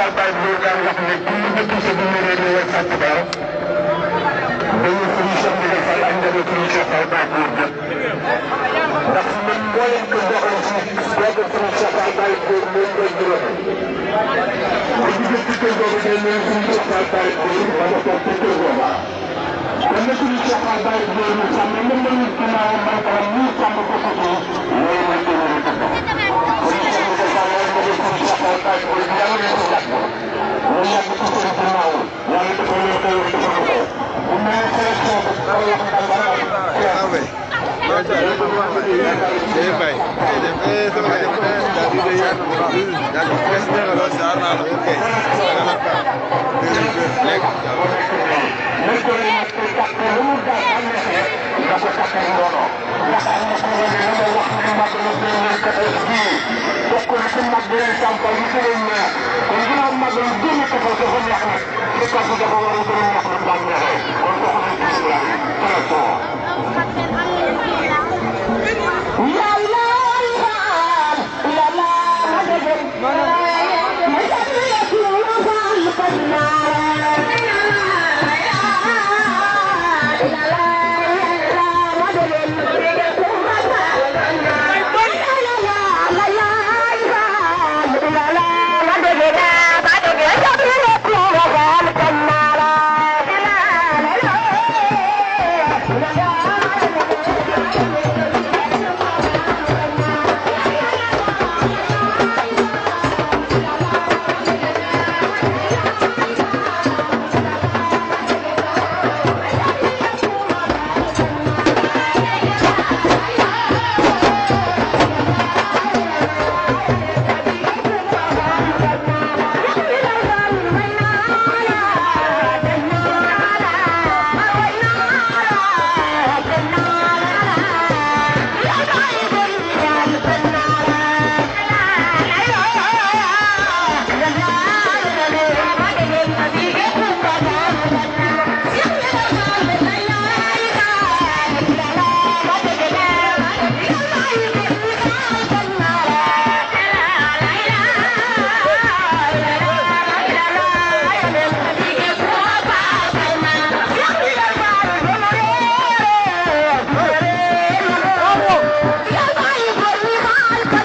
Fall Baye Góor daan wax ne ku ñu dëkk sa bu mënee di wër sàcc dara dañu suñu Cheikh Ndigal Fall ak njabootu suñu Cheikh Fall Baye Góor jëpp ndax man mbooleem ko doxal si boobu suñu Cheikh Fall Baye Góor moom mooy juróom bu jóge ci kër googu day mel suñu Cheikh Fall Baye Góor ba nga toog ci kër googu kon nag suñu Cheikh Fall Baye Góor mu sàmm mën nañu ginnaaw may ko ñu sàmm ko ko ci loolu mooy téeméeri dëkk suñu Cheikh Ndigal Fall mooy njabootu suñu Cheikh Fall Baye Góor bi yàlla leen ko yàgg mu yàgg ci seen ginnaaw yàlla dafa leen xew dafa lu xew bu mel ne sélection bi dara wax dal dara Thank you.